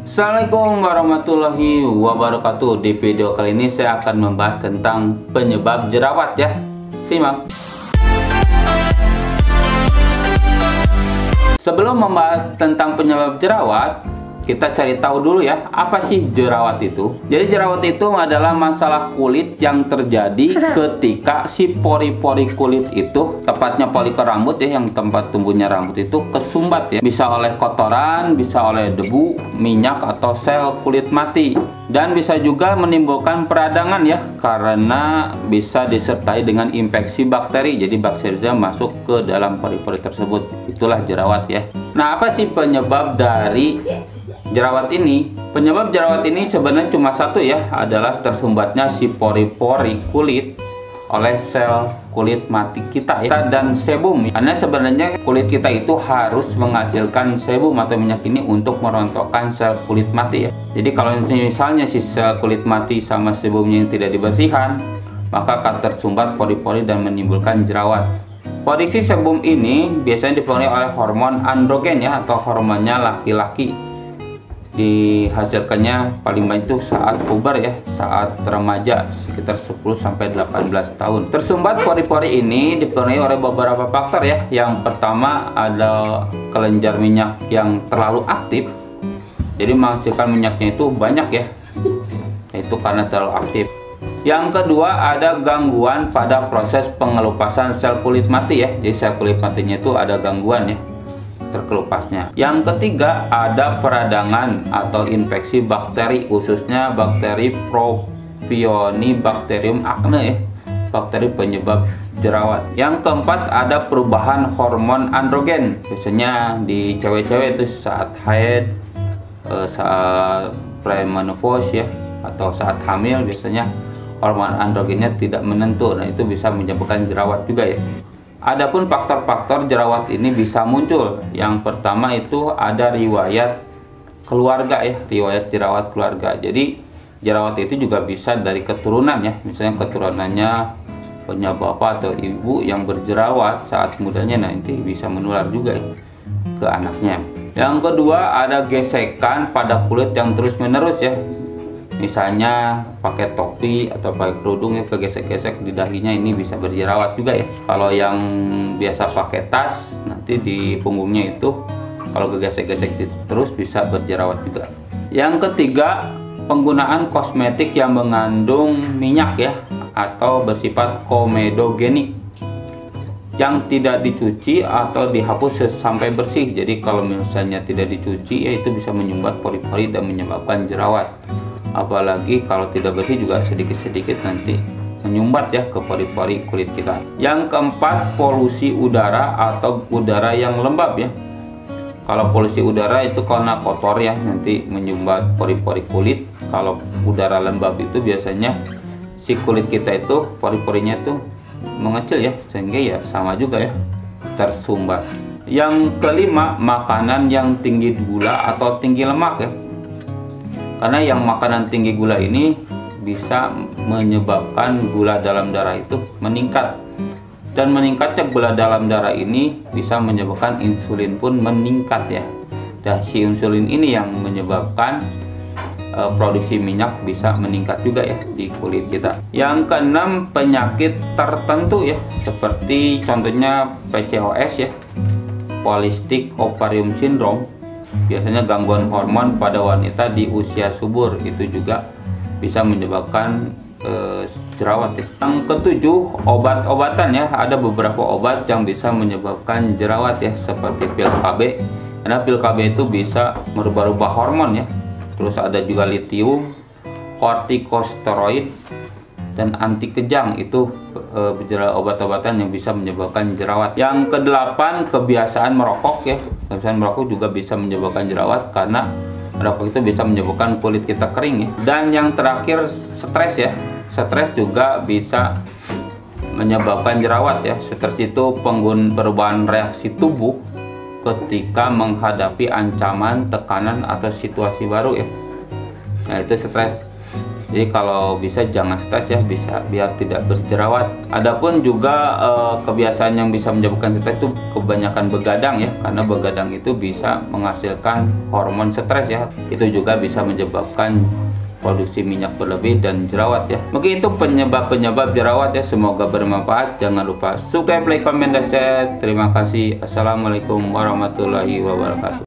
Assalamualaikum warahmatullahi wabarakatuh. Di video kali ini saya akan membahas tentang penyebab jerawat ya. Simak. Sebelum membahas tentang penyebab jerawat, kita cari tahu dulu ya, apa sih jerawat itu? Jadi jerawat itu adalah masalah kulit yang terjadi ketika si pori-pori kulit itu, tepatnya folikel rambut ya, yang tempat tumbuhnya rambut itu kesumbat ya. Bisa oleh kotoran, bisa oleh debu, minyak, atau sel kulit mati. Dan bisa juga menimbulkan peradangan ya, karena bisa disertai dengan infeksi bakteri. Jadi bakterinya masuk ke dalam pori-pori tersebut. Itulah jerawat ya. Nah, apa sih penyebab dari jerawat ini? Penyebab jerawat ini sebenarnya cuma satu ya, adalah tersumbatnya si pori-pori kulit oleh sel kulit mati kita ya, dan sebum. Karena sebenarnya kulit kita itu harus menghasilkan sebum atau minyak ini untuk merontokkan sel kulit mati ya. Jadi kalau misalnya si sel kulit mati sama sebumnya yang tidak dibersihkan, maka akan tersumbat pori-pori dan menimbulkan jerawat. Produksi sebum ini biasanya dipengaruhi oleh hormon androgen ya, atau hormonnya laki-laki. Dihasilkannya paling banyak itu saat puber ya, saat remaja, sekitar 10-18 tahun. Tersumbat pori-pori ini dipengaruhi oleh beberapa faktor ya. Yang pertama ada kelenjar minyak yang terlalu aktif, jadi menghasilkan minyaknya itu banyak ya, itu karena terlalu aktif. Yang kedua ada gangguan pada proses pengelupasan sel kulit mati ya, jadi sel kulit matinya itu ada gangguan ya, terkelupasnya. Yang ketiga ada peradangan atau infeksi bakteri, khususnya bakteri Propionibacterium acne ya, bakteri penyebab jerawat. Yang keempat ada perubahan hormon androgen, biasanya di cewek-cewek itu saat haid, saat premenopause ya, atau saat hamil biasanya hormon androgennya tidak menentu. Nah, itu bisa menyebabkan jerawat juga ya. Adapun faktor-faktor jerawat ini bisa muncul. Yang pertama itu ada riwayat keluarga ya, riwayat jerawat keluarga. Jadi jerawat itu juga bisa dari keturunan ya. Misalnya keturunannya punya bapak atau ibu yang berjerawat saat mudanya, nah itu bisa menular juga ya ke anaknya. Yang kedua ada gesekan pada kulit yang terus-menerus ya. Misalnya pakai topi atau pakai kerudung ya, kegesek-gesek di dahinya, ini bisa berjerawat juga ya. Kalau yang biasa pakai tas, nanti di punggungnya itu kalau kegesek-gesek terus bisa berjerawat juga. Yang ketiga, penggunaan kosmetik yang mengandung minyak ya, atau bersifat komedogenik yang tidak dicuci atau dihapus sampai bersih. Jadi kalau misalnya tidak dicuci ya, itu bisa menyumbat pori-pori dan menyebabkan jerawat. Apalagi kalau tidak bersih juga sedikit-sedikit nanti menyumbat ya ke pori-pori kulit kita. Yang keempat, polusi udara atau udara yang lembab ya. Kalau polusi udara itu karena kotor ya, nanti menyumbat pori-pori kulit. Kalau udara lembab itu biasanya si kulit kita itu pori-porinya itu mengecil ya, sehingga ya sama juga ya, tersumbat. Yang kelima, makanan yang tinggi gula atau tinggi lemak ya. Karena yang makanan tinggi gula ini bisa menyebabkan gula dalam darah itu meningkat. Dan meningkatnya gula dalam darah ini bisa menyebabkan insulin pun meningkat ya. Dan si insulin ini yang menyebabkan produksi minyak bisa meningkat juga ya di kulit kita. Yang keenam, penyakit tertentu ya, seperti contohnya PCOS ya, Polycystic Ovarian Syndrome. Biasanya gangguan hormon pada wanita di usia subur, itu juga bisa menyebabkan jerawat ya. Yang ketujuh, obat-obatan ya. Ada beberapa obat yang bisa menyebabkan jerawat ya, seperti pil KB. Karena pil KB itu bisa merubah-rubah hormon ya. Terus ada juga lithium, kortikosteroid, dan anti kejang. Itu obat-obatan yang bisa menyebabkan jerawat. Yang kedelapan, kebiasaan merokok ya. Kebiasaan merokok juga bisa menyebabkan jerawat, karena merokok itu bisa menyebabkan kulit kita kering ya. Dan yang terakhir, stres ya. Stres juga bisa menyebabkan jerawat ya. Stres itu perubahan reaksi tubuh ketika menghadapi ancaman, tekanan, atau situasi baru ya. Nah, itu stres. Jadi kalau bisa jangan stres ya, bisa biar tidak berjerawat. Adapun juga kebiasaan yang bisa menyebabkan stres itu kebanyakan begadang ya, karena begadang itu bisa menghasilkan hormon stres ya. Itu juga bisa menyebabkan produksi minyak berlebih dan jerawat ya. Mungkin itu penyebab-penyebab jerawat ya. Semoga bermanfaat. Jangan lupa subscribe, like, comment, dan share. Terima kasih. Assalamualaikum warahmatullahi wabarakatuh.